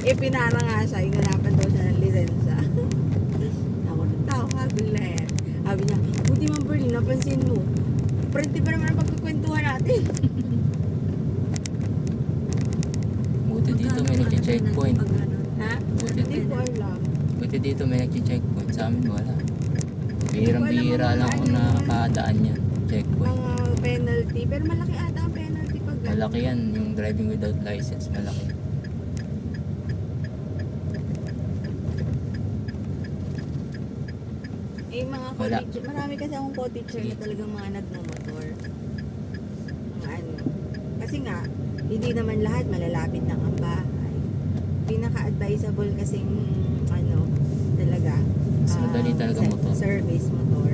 Eh, pinara nga siya. Inanapan daw siya ng lisensya. Ako natawa, habol na yan. Sabi niya, buti man Berlin, napansin mo. Pwede pa naman ang pagkukwentuhan natin. Buti dito may nag-checkpoint. Ha? Buti Hindi ko alam. Buti dito may nag-checkpoint. Sa amin wala. Bihirang-bihira lang kung nakakadaan yan. Checkpoint. Mga penalty. Pero malaki ata ang penalty pag gano'n. Malaki yan. Yung driving without license, malaki. Eh, mga Wala. co-teacher. Marami kasi akong co-teacher na Sige. talagang mga nagmumotor. Mga ano. Kasi nga, hindi naman lahat malalapit ng ang bahay. Pinaka-advisable kasing ano, talaga. Mas madali talaga motor. Service motor.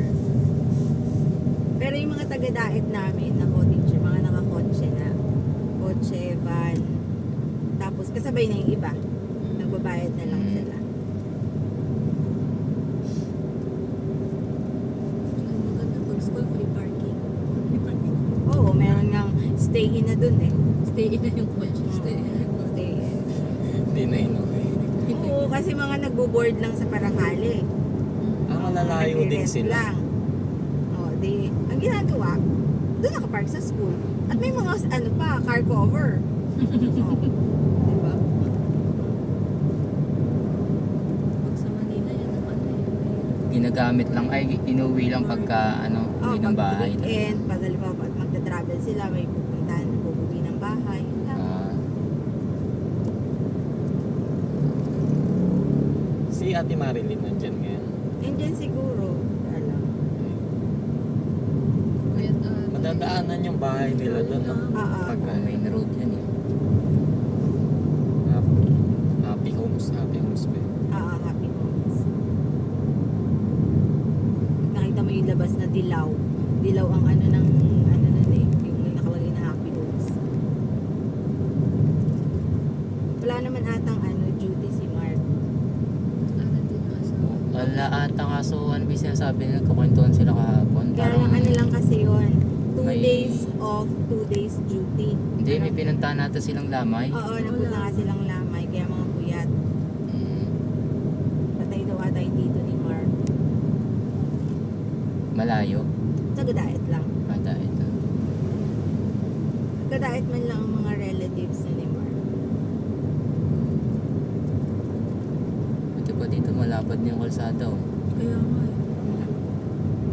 Pero yung mga taga-daet namin na co-teacher, mga nakakotse na. Kotse, van. Tapos kasabay na yung iba. Nagbabayad na lang sila. Maganda pag school, free parking. Oo, meron ngang stay-in na dun eh. Stay in na yung kotse. Stay in. Stay-in. Hindi na inuwi. Oo, kasi mga nagbo-board lang sa Paracale. Malalayo din Nagre-rest sila. lang. O, di, ang ginagawa, doon nakapark sa school. At may mga, ano pa, car cover. O, diba? Pag sa Manila, yan ang ano yun. Ginagamit lang, ay inuwi lang pagka ano, O, uwi ng pag bahay. weekend, pag halimbawa, pag magta-travel sila, may pupuntahan, pupuwi ng bahay. Yun lang. Ah, Si Ate Marilyn nandyan ngayon. And then siguro, alam. Kaya, Madadaanan yung bahay nila doon, no? Pagka main road yan eh. Happy Homes ba? Happy homes. Nakita mo yung labas na dilaw. Dilaw ang ano ng, ano nun eh, yung may nakalagay na happy homes. Wala naman atang ano, duty si Mark. nandun yung asawa. Wala ata kaso ano ba sinasabi nila, kakwentuhan sila kahapon. Kaya lang ano lang kasi yun, 2 May- days off, 2 days duty. Hindi, may pinuntahan natin silang lamay. Oo, napunta nga silang lamay, kaya mga puyat. Mm, Patay daw ata yung tito ni Mark. malayo. Sa Gadaet lang. Ata ito. Gadaet man lang ang mga relatives na ni Mark. Buti pa dito malapad na yung kalsada oh. Kaya nga eh.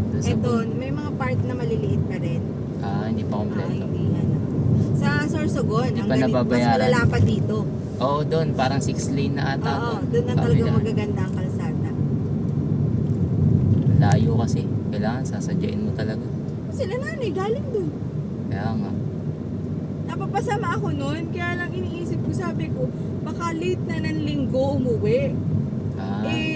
Doon sa Eto, may mga part na maliliit pa rin. hindi pa kompleto. Hindi ano. Sa Sorsogon, Hindi ang pa mas nababayaran. malala pa dito. Oo, doon parang 6 lane na ata. Oo, doon na talaga Kabila. magaganda ang kalsada. Layo kasi. Kailangan sasadyain mo talaga. Sila nanay, galing doon. Kaya nga. Napapasama ako noon, kaya lang iniisip ko, sabi ko, baka late na ng linggo umuwi.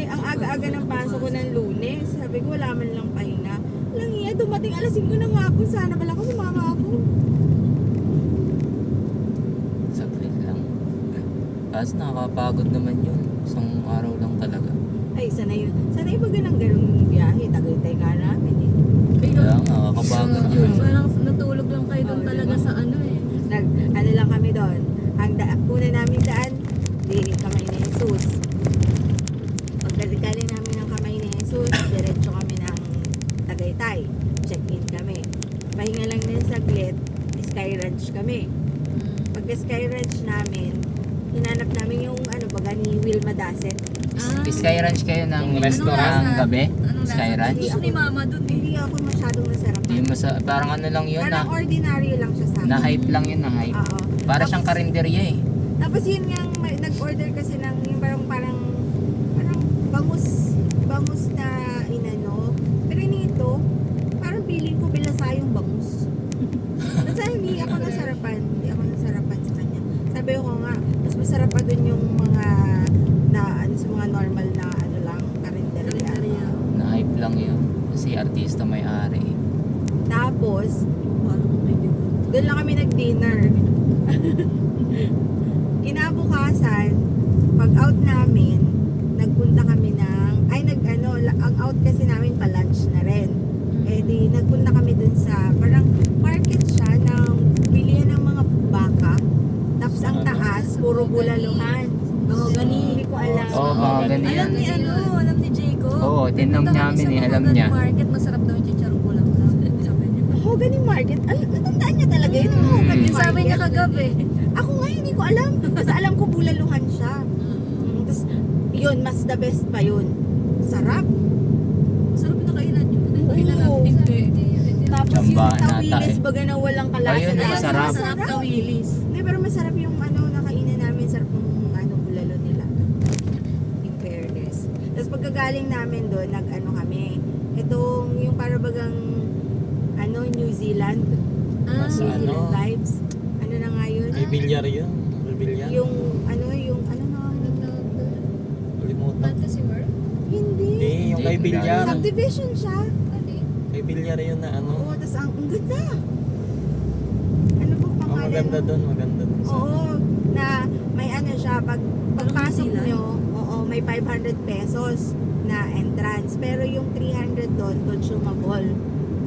Ang aga-aga ng pasok ko ng Lunes, sabi ko, wala man lang pahinga. Lang iya, dumating alas 5 na nga ako, sana pala ako sumama ako. Saglit lang. Tapos nakakapagod naman yun. Isang araw lang talaga. Ay, sanay ba ganang biyahe? Tagaytay nga namin eh. Kaya nga, kakapagod yun. Parang natulog lang kayo doon talaga sa ano eh. Ano lang kami doon. Una namin daan, di Kamay ni Jesus. Pagkalikali namin ng Kamay ni Jesus, diretso kami ng Tagaytay. Check-in kami. Pahinga lang din saglit, Sky Ranch kami. Pagka Sky Ranch namin, hinanap namin yung baga ni Wilma Daset. Sky Ranch kayo ng Yung restaurant. ng gabi? Anong Sky lasa? Ranch? Gusto ni mama doon eh. Hindi ako masyadong nasarapan. Yung parang ano lang yun Parang ordinary lang siya sa akin. na-hype lang yun, na-hype. Oo. Para siyang karinderya eh. Tapos yun nga, nag-order kasi ng yung parang bangus na inano. Pero nito, parang feeling ko bilasa yung bangus. Kasi hindi ako nasarapan sa kanya. Sabi ko nga, mas masarap pa dun yung mga sa mga normal na lang, karinderya. Na-hype lang yun. Kasi artista may-ari. Tapos, Parang may doon lang kami nag-dinner. Kinabukasan, pag out namin, nagpunta kami ang out kasi namin pa-lunch na rin. Eh di, nagpunta kami dun sa, parang market siya ng bilihan ng mga baka. Tapos ang taas, puro bulaluhan. Oo, gani. Hindi ko alam. Oo, mga ganyan. Alam ni alam ni Jacob. Oo, tinanong Punta namin kami eh, sa alam Mahogany niya. Market, masarap daw yung chicharong bulaklak. Sabi niya. Mahogany Market? Natandaan niya talaga yun. Mm. Mahogany Yung sabi niya Market. kagabi. Ako nga, hindi ko alam. Basta alam ko bulaluhan siya. Tapos, yun, mas the best pa yun. Sarap. Sarap na kainan yun. Oo. Kainan natin. Hindi. Tapos Tsamba yung nata tawilis, eh. baga na walang kalasa. Ayun, Ayun, masarap. masarap tawilis. Hindi, pero masarap yung nakainan namin. Sarap ng bulalo nila. In fairness. Tapos pagkagaling namin doon, kami. Itong yung parabagang New Zealand. Ah, Mas New ano? Zealand vibes. Ano na nga yun? May bilyar yun. May bilyar. Yung ano na Kalimutan. Fantasy World? Hindi. Hindi, yung kay bilyar. Subdivision siya. Kay bilyar yun na ano. Oo, tapos ang ganda. Ano bang Oh, pangalan? maganda nun? doon, maganda doon. Oo, na may siya, pagpasok New Zealand? nyo, may 500 pesos na entrance. Pero yung 300 doon, consumable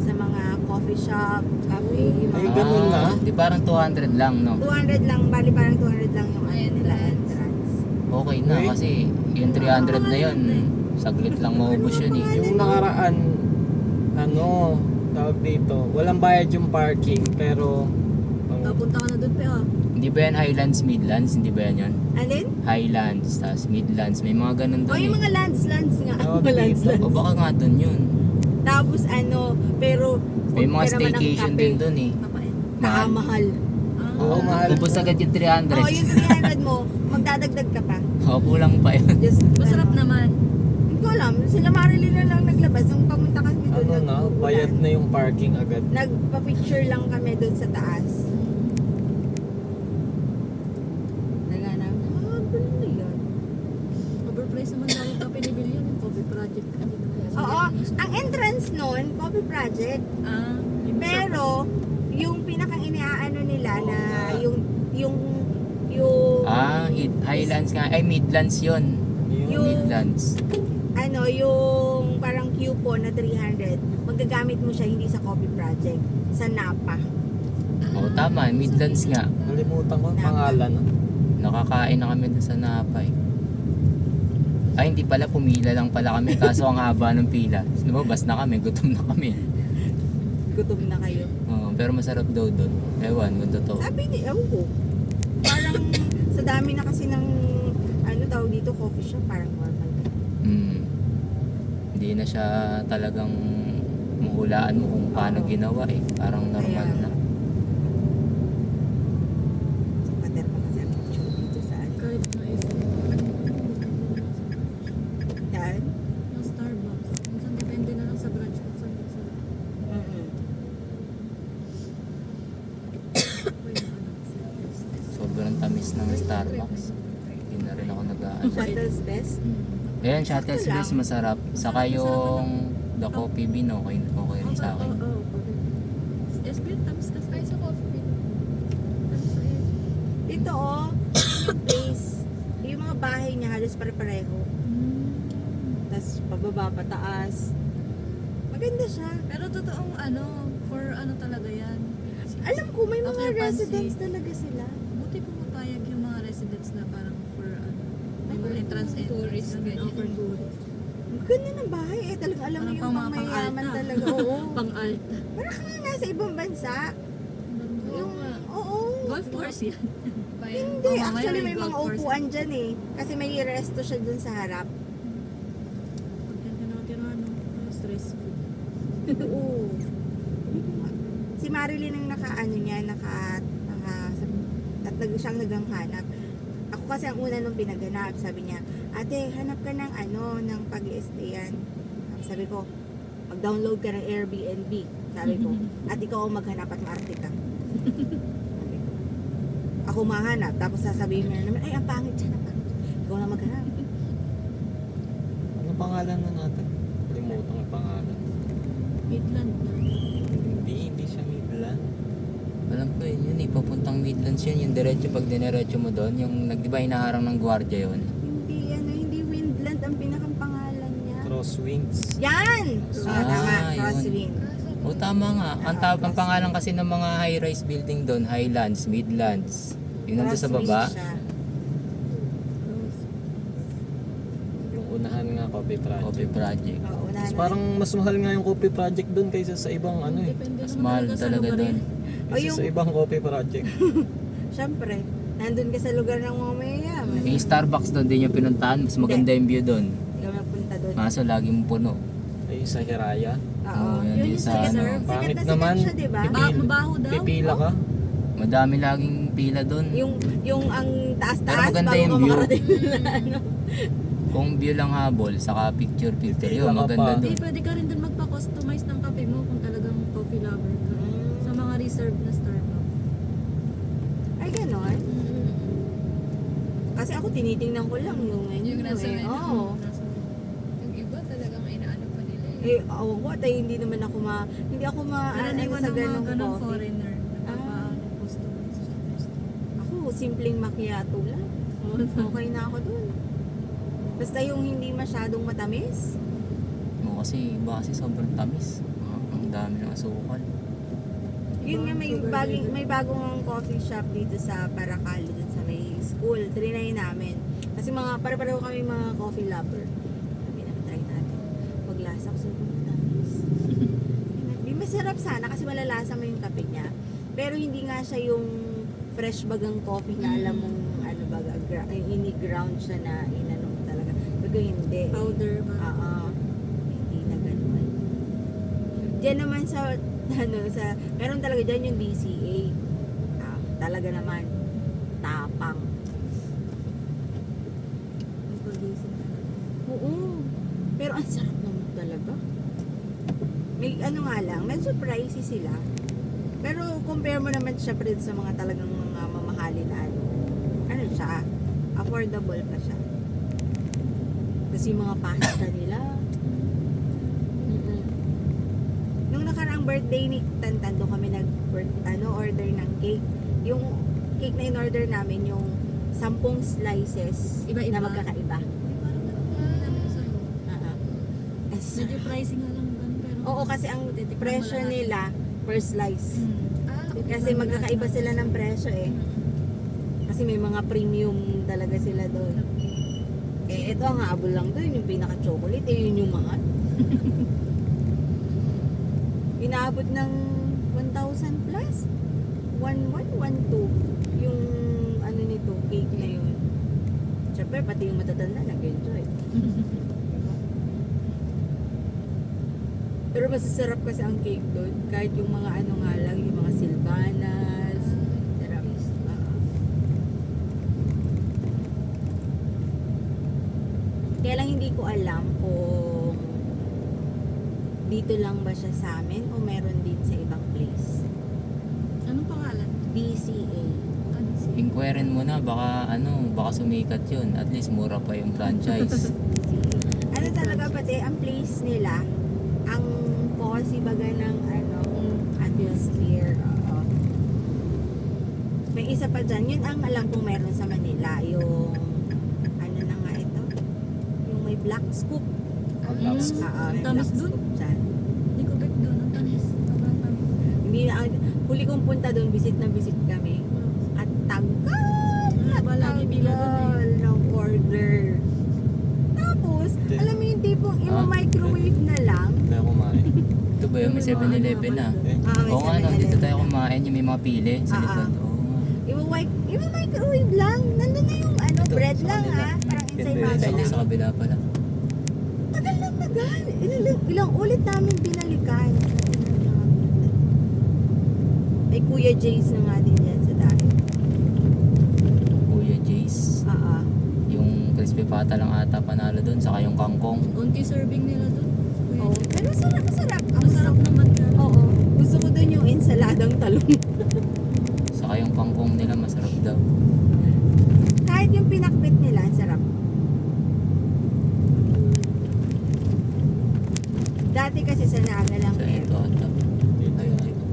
sa mga coffee shop, cafe, yung Ay, mga ganun na? Di parang 200 lang, no? 200 lang, bali parang 200 lang yung nila Entrance. entrance. Okay na Uy. kasi yung 300 na yun, saglit lang maubos yun eh. Yung nakaraan, tawag dito, walang bayad yung parking, pero Napunta ka na doon pa Hindi ba yan Highlands, Midlands? Hindi ba yan yun? Alin? Highlands, tapos Midlands. May mga ganun O doon yung eh. mga lands nga. Tawag Lands, dito. lands. O baka nga doon yun. Tapos pero May mga pera man ang staycation kape, din doon eh. Papain. Mahal. Oo, mahal. Ubus agad yung 300. Oo, yung 300 mo, magdadagdag ka pa. O, kulang pa yun. Just, Masarap naman. Hindi ko alam. Sila Marilyn na lang naglabas. Nung pamunta kami doon, bayad na yung parking agad. Nagpa-picture lang kami doon sa taas. Nagana, gulo na yan. Overpriced naman daw yung kape ni Billion. Yung coffee project. Oo, ang entrance noon, Coffee Project. Ah, yung Pero, yung pinakang iniaano nila na yung Highlands nga. Ay, Midlands yun. Yung- Midlands. yung parang coupon na 300, magagamit mo siya hindi sa Coffee Project, sa Napa. O, tama. Midlands nga. Nalimutan ko ang pangalan. Nakakain na kami dun sa Napay. Ay, hindi pala. Pumila lang pala kami. Kaso ang haba ng pila. Lumabas na kami. Gutom na kami. Gutom na kayo. Oo, pero masarap daw doon. Ewan, kung totoo. Sabi ni, ewan ko. Parang sa dami na kasi ng tawag dito, coffee shop, parang normal na. Hindi na siya talagang muhulaan mo kung paano ginawa eh. Parang normal Kaya- na. Sa pader pa kasi ang picture dito sa kahit na is Yan. yung Starbucks. Minsan depende na lang sa branch kung saan yung sarap. Pwede ka lang. Sobrang tamis ng Starbucks. Hindi na rin ako nag-aan. Shuttle's best. Ayan, Shuttle's Sakto Best lang. masarap. Saka yung The Coffee Bean, okay rin sa akin. Oo. SB, tapos kasi. Ay, sa coffee bean. Dito yung place, yung mga bahay niya halos pare-pareho. Tapos pababa, pataas. Maganda siya. Pero totoong for talaga yan. Alam ko may mga Occupancy. residents talaga sila. Buti pumapayag yung mga residents na parang for may mga entrance Tourist, ganyan. For tourist. Ang ganda ng bahay eh. Talaga alam mo Parang yung pang mayaman pang-alta. talaga. Oo. Pang-alta. Parang kang nasa ibang bansa. Yung, oo. Golf course yan. Hindi, Oo, actually may may mga golf course. upuan dyan eh. Kasi may resto siya dun sa harap. Pag yan tinatira, stressful. Oo. Si Marilyn ang siyang naghahanap. Ako kasi ang una nung pinaganap, sabi niya, ate, hanap ka ng ng pag-i-stayan. Sabi ko, mag-download ka ng Airbnb. Sabi ko, at ikaw ang maghanap at maarte ka. Sabi ko, ako mahanap, tapos sasabihin mo na naman, ay, ang pangit siya na pangit. Ikaw na maghanap. Ano pangalan na natin? Kalimutan ang pangalan. Midland na. Hindi siya Midland. Alam ko yun eh, papuntang Midlands yun. Yung diretso, pag dinerecho mo doon, yung di ba hinaharang ng gwardiya yun? Hindi Windland ang pinakang pangalan niya. Crosswinds. Yan! Tama, yun. Crosswind. O tama nga, ang pangalan kasi ng mga high-rise building doon, Highlands, Midlands. Yun nandun sa baba. Crosswind siya. Unahan nga Coffee Project. Coffee Project. Oo, unahan Mas na. parang mas mahal nga yung Coffee Project doon kaysa sa ibang ano eh. Depende Mas naman mahal talaga sa talaga lugar doon. eh. O, Kaysa yung- sa ibang Coffee Project. Siyempre, nandun ka sa lugar ng mga mayayaman. Yung Starbucks doon din yung pinuntahan. Mas maganda yung view doon. Hindi ka mapunta doon. Kaso laging puno. Ay, sa Hiraya. Oo. Oo, yan Yun din yung sa sikat, ano. sir. Sikat Pangit na sikat naman. siya, diba? Mabaho daw. Pipila ka. Madami laging pila doon. Yung ang Pero taas-taas maganda bago yung ka view. makarating na ano. Kung view lang habol, saka picture-picture Pipila yun. ka Maganda pa. Hindi, doon. pwede ka rin dun magpa-customize ng kape mo kung talagang coffee lover ka. Sa mga reserved na Starbucks. Ay, ganon. Kasi ako tinitingnan ko lang yung Yung nasa eh. menu. Oo. Yung iba talagang inaano pa nila eh. Eh, what? Ay, hindi naman ako hindi ako Karaniwan sa ng mga ganong ganun coffee. foreigner. Nagpapa-customize. Ako, simpleng macchiato lang. Okay na ako dun. Basta yung hindi masyadong matamis. Oo, kasi iba kasi sobrang tamis. Ang dami ng asukal. Yun nga, may bagong coffee shop dito sa Paracalo, dun sa may school. Trinay namin. Kasi pareho kami mga coffee lover. Sabi na, try natin. Paglasa ko, sobrang tamis. Di masarap sana kasi malalasa mo yung kape niya. Pero hindi nga siya yung fresh bagang coffee na alam mong ano baga, ini-ground siya na inanong talaga. Baga hindi. Powder ba? Oo. Hindi na ganun. Diyan naman sa meron talaga dyan yung DCA. Talaga naman tapang. Pag-isip ka na. Oo. Pero ang sarap naman talaga. May ano nga lang, medyo pricey sila. Pero compare mo naman syempre sa mga talagang mga mamahalin na ano siya, affordable pa siya. Kasi yung mga pasta nila. Mm-mm. Nung nakaraang birthday ni Tantan, doon kami order ng cake. Yung cake na in-order namin, yung 10 slices Iba-iba. na magkakaiba. Medyo pricing nga lang doon pero Oo, kasi ang titikman mo presyo lahat. nila per slice. Ah, okay. Kasi magkakaiba sila ng presyo eh. Kasi may mga premium talaga sila doon. Eh, ito ang habol lang doon, yung pinaka-chocolate, eh, yun yung mahal. Inaabot ng 1,000 plus. 1,2 yung ano nito, cake na yun. Siyempre, pati yung matatanda nag-enjoy. Pero masasarap kasi ang cake doon. Kahit yung mga ano nga lang, yung mga silvanas. Sarap. Kaya lang hindi ko alam kung dito lang ba siya sa amin o meron din sa ibang place. Anong pangalan? BCA. Ano si? Inquirin mo na, baka sumikat yun. At least mura pa yung franchise. Ano talaga pati, ang place nila, ang cozy baga ng atmosphere. Oo. May isa pa dyan, yun ang alam kong meron sa Manila, yung ano na nga ito, yung may black scoop. Black scoop. May Tamis black dun? scoop dyan. Hindi ko bet doon. Ang tanis. Sobrang tamis. Hindi na, huli kong punta doon, visit na visit kami. At tagal! Ba, lagi pila doon eh. Tagal ng order. Tapos, Hindi. alam mo yung tipong Ah? microwave na lang. Kaya kumain. Ito ba yung may 7-Eleven na? Eh, May Oo nga, no, 7-Eleven. dito tayo kumain yung may mga pili sa Ah, likod. Oo nga. Microwave lang. Nandun na yung Ito, bread sa lang kanila. ha. Parang inside Hindi, baba Hindi, lang. sa kabila pala. Tagal na tagal. Ilang ulit namin binalikan. Ay, Kuya Jace na nga din yan sa dahil. Kuya Jace. Yung crispy pata lang ata panalo doon, saka yung kangkong. Unti serving nila doon. Oo. Pero masarap. Ang Masarap naman ka. Oo. Gusto ko dun yung ensaladang talong. Saka yung kangkong nila masarap daw. Kahit yung pinakbit nila, ang sarap. Dati kasi sa Naga lang So eh. ito ata. dito Ay, yan. dito.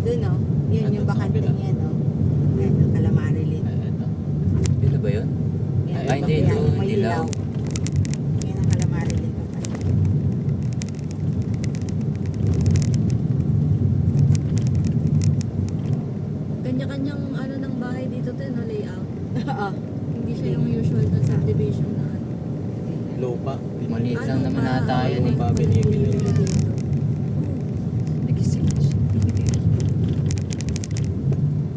Doon no. Yun Andun yung sa bakante kabila. niya no. Ayan, ang Calamarilin. Ay, ito. Dito ba yun? Yan, Ay, hindi, yan, ito, may dilaw. Yan ang Calamarilin pa pala. Kanya-kanyang ano ng bahay dito to, no, layout. Oo. Hindi siya yung usual na subdivision na ano. Low pa. Maliit lang naman ata yan eh. Pa binibili nila. Nagising na siya.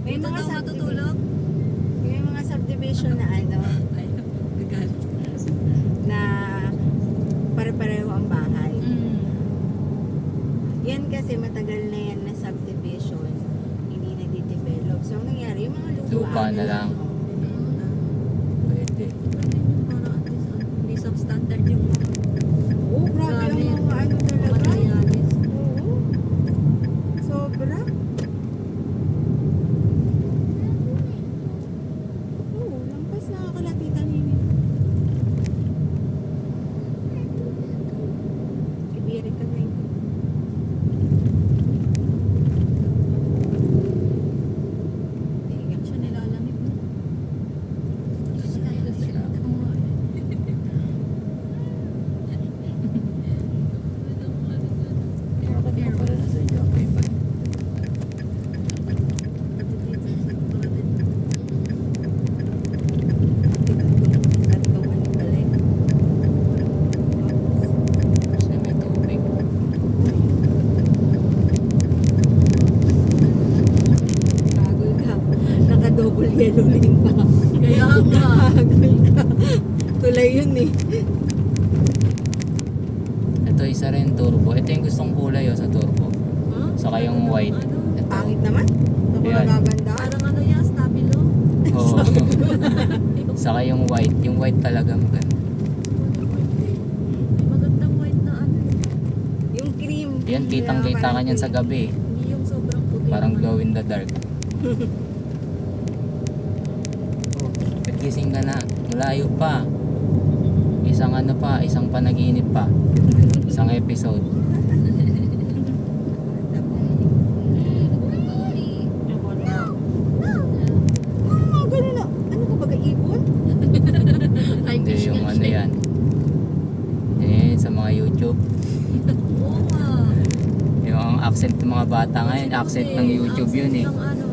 May Dito mga daw subdivision, matutulog. may mga subdivision na ano, Ay, nagalit. na pare-pareho ang bahay. Mm. Yan kasi matagal na yan na subdivision, hindi nagde-develop. So, ang nangyari, yung mga Lupa na lang. Pwede. Pwede yung para at least, hindi substandard yung Oo, grabe Grabe. ang mga ano talaga. materialis. Oo. Sobra. Oo, lampas nakakalatitan yun. Ibiri ka na yun. Iiyak siya nilalamig mo. Bakit mo pala nasa Jockey pa? Tatlong ano pala yun. Kasi may tubig. Bagol ka. Naka-double yellow lane pa. Kaya nga. Bagol ka. Tulay yun eh. Ito isa rin turbo. Ito yung gustong kulay sa turbo. Huh? Saka yung white. Ano? Ito. Pangit naman. Ako Ayan. nagaganda. Parang ano yan, stabilo. Oo. Saka yung white. Yung white talaga maganda. May magandang white na ano. Yung cream. Yan, kitang-kita ka niyan sa gabi. Hindi yung sobrang puti. Parang naman. glow in the dark. Gising ka na. Malayo pa. Isang ano pa, isang panaginip pa. Isang episode. Ako na. Ah, ganun na. Ano ka baga ibon? Ay, Hindi fish yung nga ano siya. yan. Eh, sa mga YouTube. Oo nga. Yung accent ng mga bata ngayon, accent ng YouTube yun eh. Accent ng ano,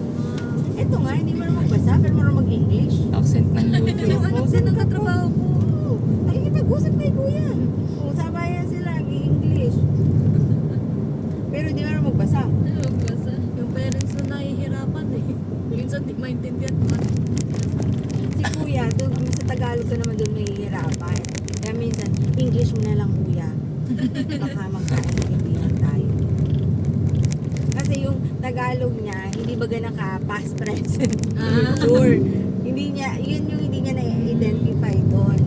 Eto nga, hindi mo na magbasa, pero mo na mag-English. Accent ng yung YouTube. anak din ang katrabaho ko. Oo. Nakikipag-usap kay kuya. Oo, sabayan sila, nag-English. Pero hindi mo na magbasa. Nagbasa. Yung parents na nahihirapan eh. Minsan di maintindihan pa. Si kuya, doon sa Tagalog ka naman doon mahihirapan. Kaya minsan, English mo na lang kuya. Baka magkaintindihan tayo. Kasi yung Tagalog niya, hindi baga naka-past present. Ah. Sure. Hindi niya, yun yung hindi niya na-identify doon.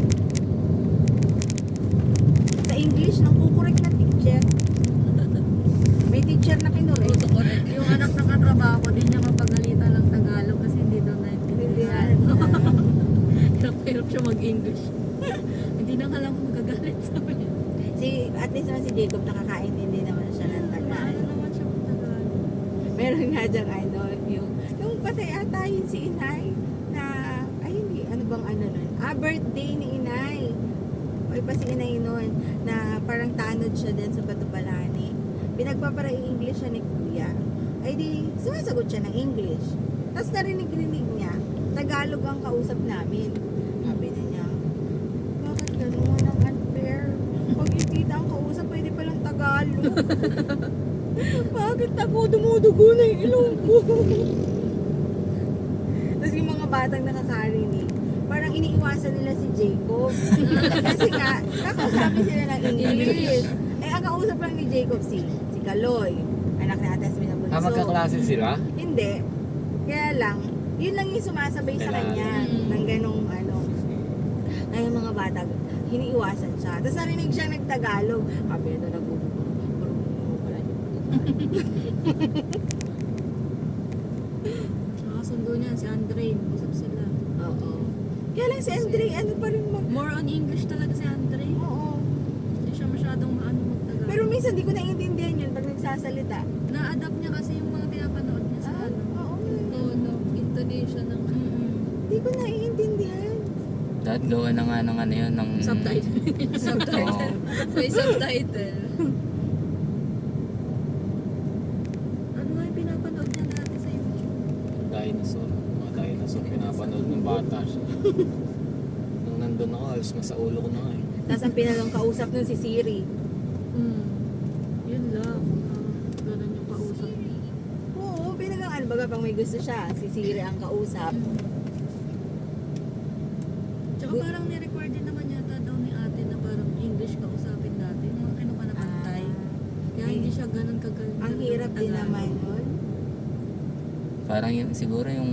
Sa English, nang kukorek na teacher. May teacher na kinurek. Correct. Yung anak ng katrabaho ko, di niya mapagalitan ng Tagalog kasi hindi daw naintindihan. Hirap siya mag-English. Hindi na alam kung magagalit sa akin. At least naman si Jacob nakakaintindi naman siya ng Ano Tagalog. naman siya mag-Tagalog? Meron nga dyan, ano, yung patay ata yun si Inay na, ay hindi, ano bang ano nun? Birthday ni Inay. O pa si Inay nun, na parang tanod siya din sa Batubalani. Pinagpapara-English siya ni Kuya. Ay di, sumasagot siya ng English. Tapos narinig-rinig niya, Tagalog ang kausap namin. Sabi na niya, bakit gano'n ang unfair? Pag yung tita ang kausap, pwede palang Tagalog. Bakit ako dumudugo na yung ilong ko? Tapos yung mga batang nakakarinig, parang iniiwasan nila si Jacob. Kasi nga, kakausapin sila ng English. Eh, ang kausap lang ni Jacob si Kaloy, anak ni Ates Minabunso. Magkaklase sila? Hindi. Kaya lang, yun lang yung sumasabay sa kanya ng ganong ano. Ay, yung mga bata, hiniiwasan siya. Tapos narinig siya nagtagalog. Sabi ito, nagbubuo. Nakasundo niyan si Andre, usap sila. Oo. Kaya lang si Andre, ano pa rin More on English talaga si Andre. Oo. Hindi siya masyadong maano mag-Tagalog. Pero minsan di ko naiintindihan yun pag nagsasalita. na-adapt niya kasi yung mga pinapanood niya sa ano. Oo. Tono. Intonation ng Di ko naiintindihan. Dahil gawa na nga ng ano yun, ng... Subtitle. Oo. may subtitle. Ano nga yung pinapanood niya dati sa YouTube? Dinosaur. Mga dinosaur pinapanood ng bata siya. Nung nandun ako, alas sa ulo ko na nga eh. Tapos ang pinalong kausap nun si Siri. Yun lang. Ganun yung kausap. Oo, pinagang ano baga pang may gusto siya, si Siri ang kausap. Tsaka parang ni-record din naman yata daw ni ate na parang English kausapin dati. Mga kinuha na pantay. Kaya hindi siya ganun kagaling. Ang hirap din naman nun. Parang yung, siguro yung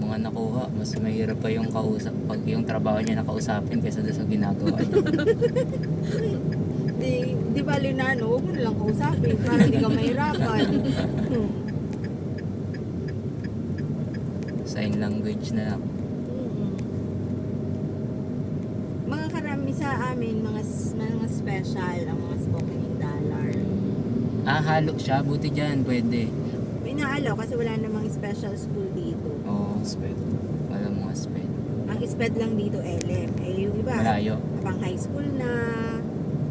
mga nakuha, mas mahirap pa yung kausap pag yung trabaho niya nakausapin kaysa doon sa ginagawa niya. Di bali na ano, huwag mo na lang kausapin para hindi ka mahirapan. Sign language na lang. Mga karami sa amin, mga special, ang mga spoken dollar. Ah, halo siya. Buti dyan, pwede. Inaalaw kasi wala namang special school dito. Oo, Sped. wala mga sped. Ang SPED lang dito, LM. Eh, yung iba, Malayo. pang high school na.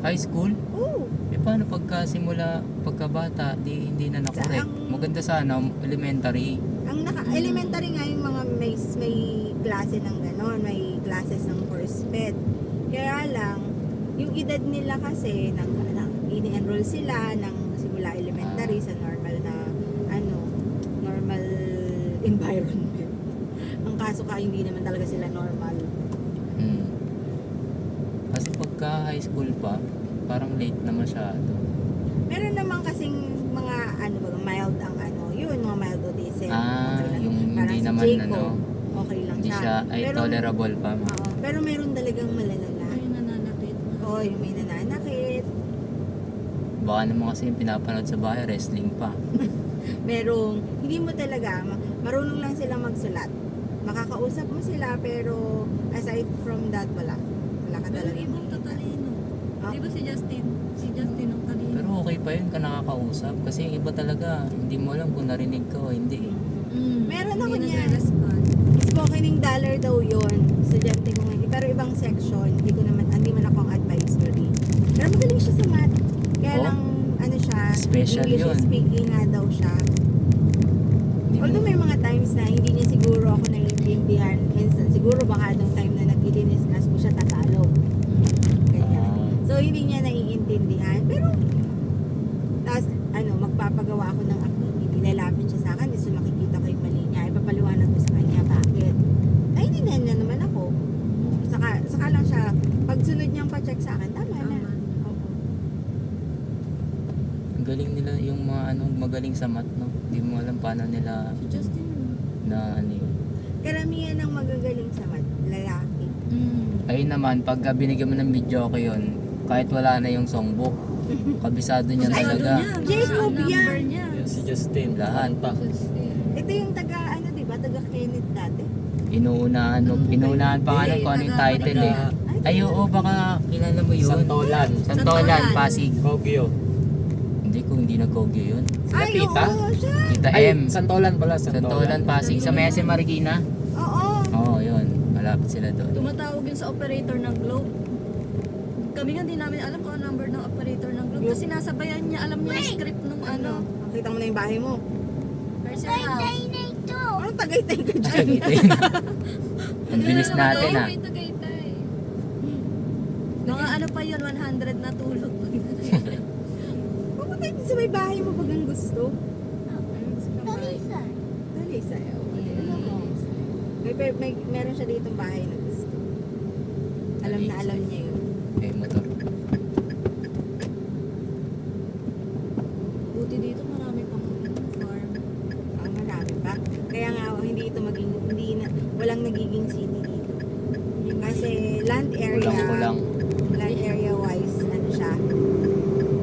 High school? Oo. Eh paano pagkasimula, pagkabata, hindi na nakorek? Ang- Maganda sana, elementary. Ang elementary nga yung mga may klase ng ganon, may classes ng first SPED. Kaya lang, yung edad nila kasi, ini-enroll sila ng simula elementary sa normal na, normal environment. Ang kaso ka, hindi naman talaga sila normal. Hmm. Kasi pagka high school pa, parang late na masyado. Meron naman kasing mga, mild ang yun, mga mild autism. Ah, Okay lang. yung Parang hindi si naman Jacob, okay lang hindi siya, ay Pero- tolerable pa. Oo, pero meron talagang malalala. Ay, nananakit. Oo, yung may nananakit. Baka naman kasi yung pinapanood sa bahay, wrestling pa. Merong, hindi mo talaga, marunong lang sila magsulat. Makakausap mo sila, pero aside from that, wala. Wala ka Pero talaga. yung ibang tatalino. Ah. Di ba si Justin? Si Justin ang talino. Pero okay pa yun ka nakakausap. Kasi yung iba talaga, hindi mo alam kung narinig ka o hindi. Meron ako Hindi niyan. nagre-respond. Spoken dollar daw yun. Estudyante ko ngayon. Pero ibang section, hindi man ako ang advisory. Pero magaling siya sa math. Kaya Oh. lang, siya, Special English yun. speaking nga daw siya. Hindi mo- Although may mga times na hindi niya siguro ako naiintindihan. Minsan, siguro baka nung time na nag-i-discuss ko siya Tagalog. Ganyan. Ah, So, hindi niya naiintindihan. Pero, tapos, magpapagawa ako ng activity. Lalapit siya sa akin. Gusto makikita ko yung mali niya. Ipapaliwanag ko sa kanya. Bakit? Ay, hindi niya naman ako. Saka lang siya, pag sunod niyang pa-check sa akin, tama na. Tama. Oo. ang galing nila yung mga magaling sa math, no? Hindi mo alam paano nila Si Justin. na yun. Karamihan ng magagaling sa math, lalaki. Ayun naman, pagka binigyan mo ng video ko yun, kahit wala na yung songbook, kabisado niya talaga. Jacob Number yan. niya. Yan si Justin. Lahat. Pa. Ito yung diba? Taga Kenneth dati. Inuunahan pa nga Hindi, kung ano yung taga- title eh. Ay, oo, baka kilala mo yun. Santolan. Santolan, Santolan. Pasig. Kogyo. Hindi ko hindi nag-Kogyo yun. Sila Ay, tita? oo, siya. Tita Ay, M. Santolan pala. Santolan, Pasig. Sa Mese Marikina. Oo. Oo, yun. Malapit sila doon. Tumatawag yun sa operator ng Globe. Kami nga di namin alam kung ang number ng operator ng Globe. Kasi sinasabayan niya, alam niya yung script nung ano. Kita mo na yung bahay mo. Person house. Anong tagaytay ka dyan? Ay, ito yun. Ang bilis natin ah. May Tagaytay. Mga ano pa yun, 100 na tulog. Pupunta din sa may bahay mo pag ang gusto. Dali sa'yo. Meron siya ditong bahay na gusto. Alam na alam niya yun. Eh, motor. Buti dito marami pang farm. Marami pa. Kaya nga walang nagiging city dito. Kasi land area wise, siya,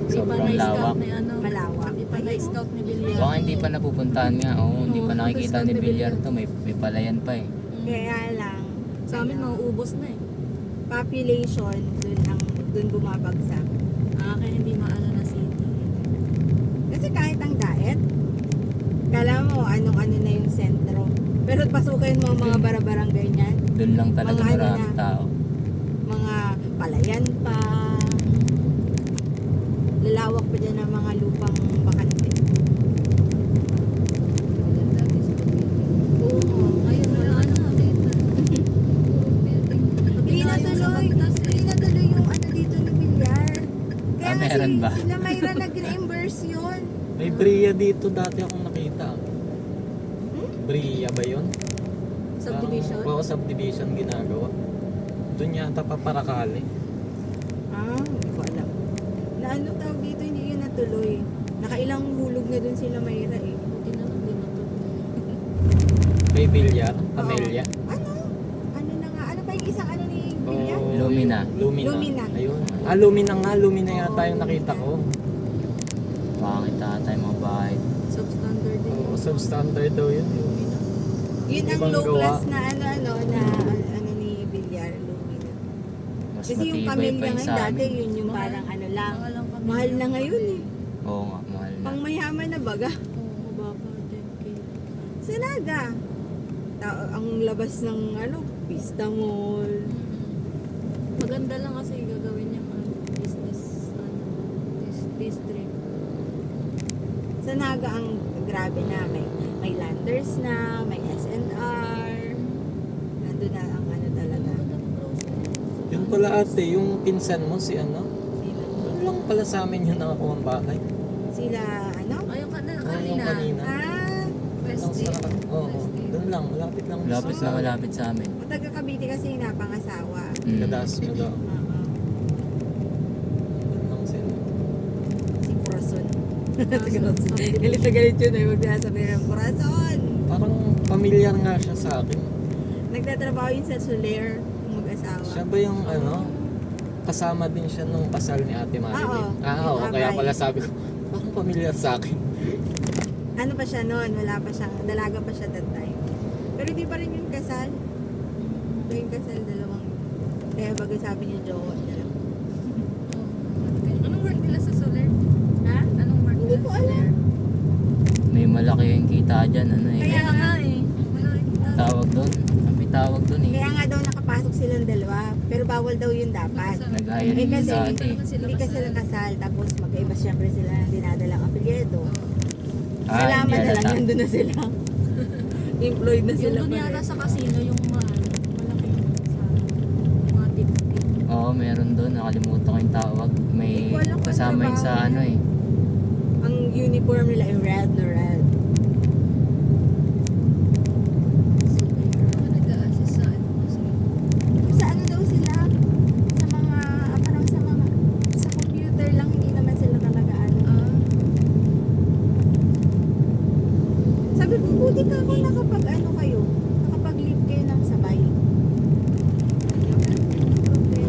Di pa Sobrang na-scout lawak. ni ano. malawak. Di pa na-scout ni Villar. Baka hindi pa napupuntahan nga. Oo, hindi pa Oo, nakikita ni gusto ni Villar Villar. to. May palayan pa eh. Kaya lang, Sa amin mauubos na eh. population, dun bumabagsak. Kaya hindi maano na city. Kasi kahit ang diet, kala mo anong-ano na yung sentro. Pero pasukin mo ang mga barabarangay niyan, Doon lang talaga Mga ano maraming na. tao. mga palayan pa, lalawak pa dyan ng mga lupang bakante. Dati sa Oo, ngayon wala na. Hindi na tuloy yung Meron ba? Sila Mayra nag-reimburse yun. May Bria dito dati akong nakita. Bria ba yun? Subdivision? Oo, subdivision ginagawa. Doon yata paparakali. Hindi ko alam. Na ano tawag dito, hindi yun natuloy. Nakailang hulog na dun sila Mayra eh. Buti na lang din ito. May Villar, Amelia. Ano? Ano na nga? Ano pa yung isang ano ni Bilya? Oo, Lumina. Lumina. Lumina. Ayun. Lumina nga. Lumina yata Oo, yung nakita ko. Pangit ata yung mga bahay. Substandard din. Oo, substandard daw yun. Yun ang Ibang low gawa. class na ano ni Villar, Lumina. Mas Kasi yung matibay Camellia pa yung ngayon sa dati, amin. yun yung Mahal. parang ano lang. Mahal lang kami. Mahal na ngayon eh. Oo nga, mahal na. Pang mayaman na baga. Oo, baka 10K. Sa Naga. Ang labas ng Pista Mall. Maganda lang kasi gagawin niyang business district. Sa Naga ang grabe na. May Landers na, may SNR. Nandun na ang ano talaga. Maganda ng grocery. Yun pala ate, yung pinsan mo si ano? Sila, Doon lang pala sa amin yung nakakuha ang bahay. sila Ayun ka na, Oo, yung kanina. kanina. West Lang Day. sa Oo, doon lang. Malapit lang. Malapit sa na malapit sa amin. O taga Cavite kasi yung napangasawa. Kadas mo daw. Oo. Doon lang sila. Si Corazon. Galit na galit yun eh. Huwag na sabihin ng Corazon. Parang familiar nga siya sa akin. Nagtatrabaho yun sa Soler, yung mag-asawa. Siya ba yung kasama din siya nung kasal ni Ate Marilyn? Oo. Oo. Kaya pala sabi ko, parang familiar sa akin. Ano pa siya noon? Wala pa siyang, dalaga pa siya that time. Pero di pa rin yung kasal. Ito yung kasal, dalawang. Kaya bagay sabi niya, jowa niya lang. Anong work nila sa Soler? Ha? Anong work Hindi nila ko sa Soler? alam. May malaki yung kita dyan, ano eh. Kaya nga eh. Wala rin. Tawag doon. May tawag doon eh. Kaya nga daw nakapasok silang dalawa. Pero bawal daw yun dapat. Nag-hire Eh din kasi, sa hindi atin. naman sila hindi kasi sila kasal. Tapos magkaiba siyempre sila ng dinadalang apelyido. Ah, Salamat hindi na lang, halata. nandun na sila. Employed na Yung sila doon pa yata rin. sa casino, yung malaki sa mga tip-tip. Oo, meron doon. Nakalimutan ko yung tawag. May Hindi ko alam kung kasama yun sa trabaho ano niya. eh. Ang uniform nila ay red na red. Ano nag-a-assist sa ano kasi? Sa ano daw sila? Sa mga, parang sa computer lang, hindi naman sila talaga ano. Sabi ko, buti ka ako nakapag ano kayo, nakapag-leave kayo ng sabay.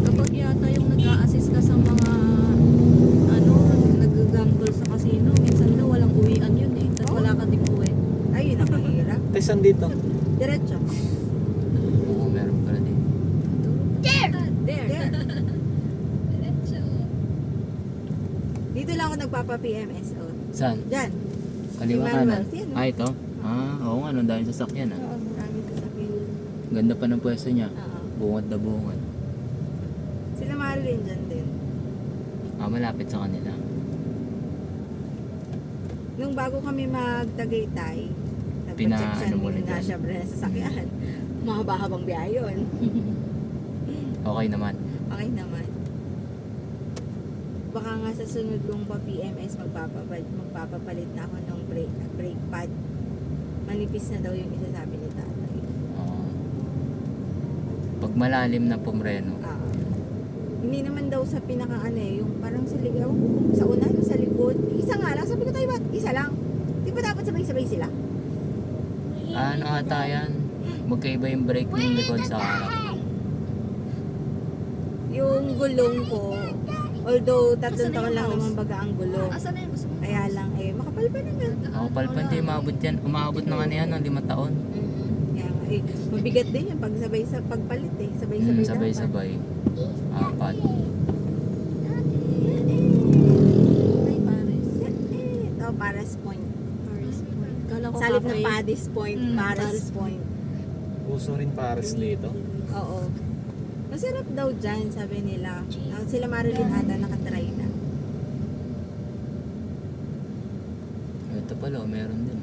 Kapag yata yung nag-a-assist ka sa mga nag-gamble sa casino, minsan daw walang uwian yun eh. Tapos wala ka ding uwi. Ayun ang mahirap. Tesan dito. Diretso. Oo, meron pala din. There! Diretso. Dito lang ako nagpapa-PMSO. Saan? Diyan. Kaliwa Yung kanan. manuals, yan, no? Ah, ito? Ah, oo nga. Nung dahil sasakyan ah. Oo, maraming sasakyan. Ganda pa ng pwesto niya. Oo. Bungad na bungad. Sila Marilyn dyan din. Ah, malapit sa kanila. Nung bago kami mag-Tagaytay, Pina- nagpa-check siya ano mo nung na dyan? syempre sa sasakyan. Mahaba-habang biyahe yun. Okay naman. Okay naman. Baka nga sa sunod kong pa-PMS, magpapapalit na ako ng brake pad. Manipis na daw yung isasabi ni tatay. Oo. Pag malalim na pumreno. Hindi naman daw sa pinaka yung parang sa ligaw, sa una, yung sa likod. Isa nga lang, sabi ko tayo, ba't isa lang? Di ba dapat sabay-sabay sila? Ano ata yan? Magkaiba yung brake ng likod sa harap. Yung gulong ko, although 3 Asan na taon yung lang house? naman baga ang gulong. Asan na yung gusto mo? Kaya lang, makapal pa naman. Ako palpan din, umabot yan. Umabot na nga na yan ng 5 taon. Kaya nga, mabigat din yan pag sabay sa pagpalit Sabay-sabay dapat. Sabay-sabay. 4. Ay, Paris. Ito, Paris Point. Paris Point. Kala ko Salip cafe. ng Paddy's Point, Paris Paris Point. Puso rin Paris dito. Oo. Masarap daw dyan, sabi nila. Sila Marilyn ata nakatry na. Ito pala, meron din.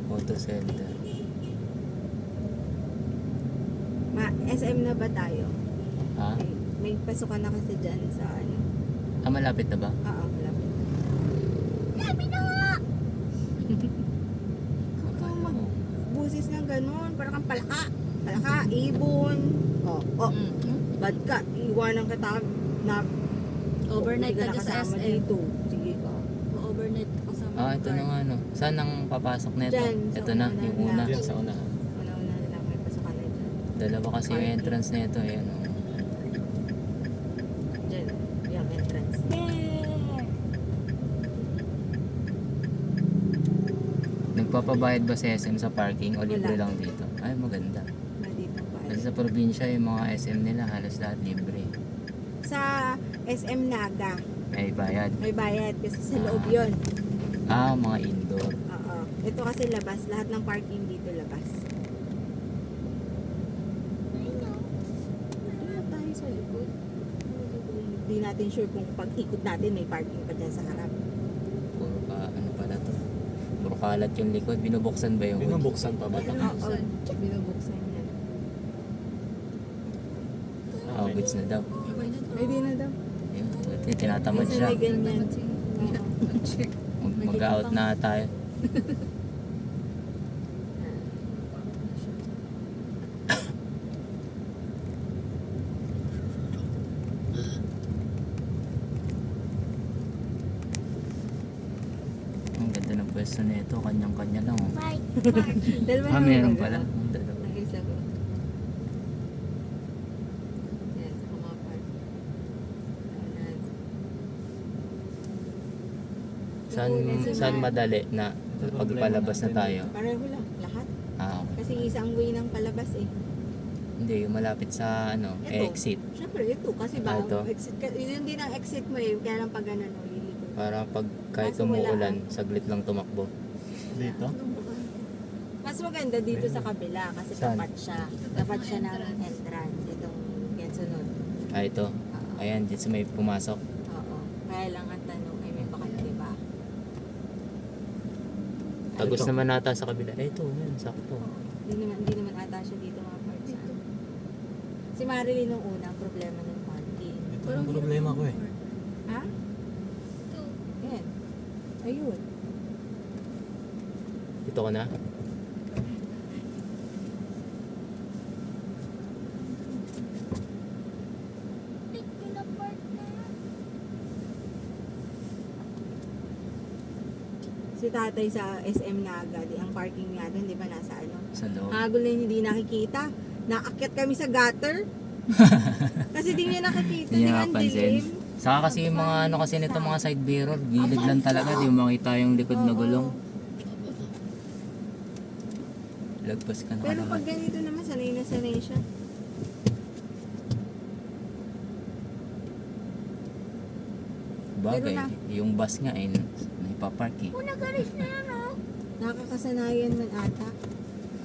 Auto center. SM na ba tayo? Ha? May pasukan na kasi dyan sa malapit na ba? Oo, malapit. Sabi na nga! Huwag kang magbusis ng ganun. Parang kang palaka. Palaka, ibon. Bad ka. Iwanan ka na Overnight hindi ka na sa kasama SM. dito. Sige ka. Overnight ka sa Ito na nga no. Saan ang papasok na ito? Dyan, sa Ito na, una yung na. una. Diyan sa unahan. Una-una na lang may pasukan na dyan. Dalawa kasi yung entrance na ito eh. Ano. Dyan. Yung entrance. Nagpapabayad ba sa SM sa parking o libre Wala. lang dito? Ay, maganda. Nandito pa. Kasi sa probinsya, yung mga SM nila halos lahat libre. Sa SM Naga, May bayad. may bayad kasi sa loob yun. Mga indoor. Oo. Ito kasi labas. Lahat ng parking dito labas. Tingnan tayo sa likod. Hindi natin sure kung pag ikot natin may parking pa dyan sa harap. Puro ano pala to. Puro kalat yung likod. Binubuksan ba yung hood? Binubuksan pa ba ito? Oo. Binubuksan yan. Goods na daw. Okay na to. Ay, di na daw. Ayun, buti, tinatamad Kasi siya. may ganyan. Mag-out na tayo. Ang ganda ng pwesto na ito. Kanyang-kanya lang. Oh. Dalawa naman Meron ba? pala. Ang dalawa. Nakisa ko. Yan, kumapal. Saan madali na pagpalabas na tayo? Pareho lang, lahat. Okay. Kasi isang way ng palabas eh. Hindi, yung malapit sa Ito. exit. Siyempre, ito. Kasi ba, ito? exit ka, yun din ang exit mo eh. Kaya lang pag ganun, liliko. Para pag kahit Kaso wala. umuulan, saglit lang tumakbo. Dito? Mas maganda dito sa kabila kasi Saan? tapat siya ng entrance. Itong yan sunod. Ito. Oo. Ayan, dito may pumasok. Oo. Kaya lang ang tanong ay may bakante ba? Tagos Ito. naman nata sa kabila. Ito, yan, sakto. Hindi naman ata siya dito mga parts. Si Marilyn nung una, ang problema ng parking. Ito ang problema ko eh. Ha? Yan. Ayun. Dito ka na? Si tatay sa SM Naga, ang parking nga doon, di ba nasa ano? Sa loob. Hagol na hindi nakikita. Naakyat kami sa gutter. Kasi di niya nakikita, Hindi di niya nga ang napansin. dilim. Saka kasi yung mga ano kasi nito mga side mirror, gilid lang talaga, di mo makita yung likod na gulong. Lagpas ka na Pero kalahat. pag ganito naman, sanay na sanay siya. Bagay, Pero na- yung bus nga ay naipapark eh. Nakakasanayan man ata.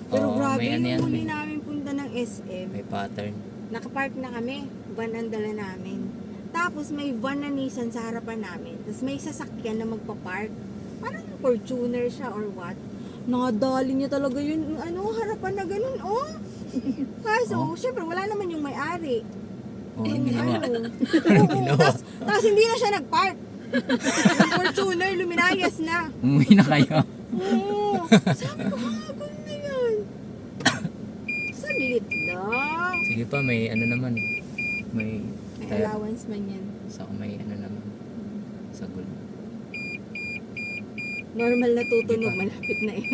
Pero Oo, grabe, may ano yan, yung huli may- namin punta ng SM, May pattern. nakapark na kami, van ang dala namin. Tapos may van na Nissan sa harapan namin. Tapos may sasakyan na magpa-park. Parang Fortuner siya or what. Nakadali niya talaga yun, harapan na ganun, oh. Kaso, syempre, wala naman yung may-ari. Oo, Yung ginawa. Oo, tapos hindi na siya nag-park. Yung Fortuner, luminayas na. Umuwi na kayo. Oo. Sabi ko, hagol na yan. Saglit lang. Sige pa, may ano naman eh. May May tire. allowance man yan. May ano naman. Sa gulo. Normal na tutunog, Di ba? malapit na eh.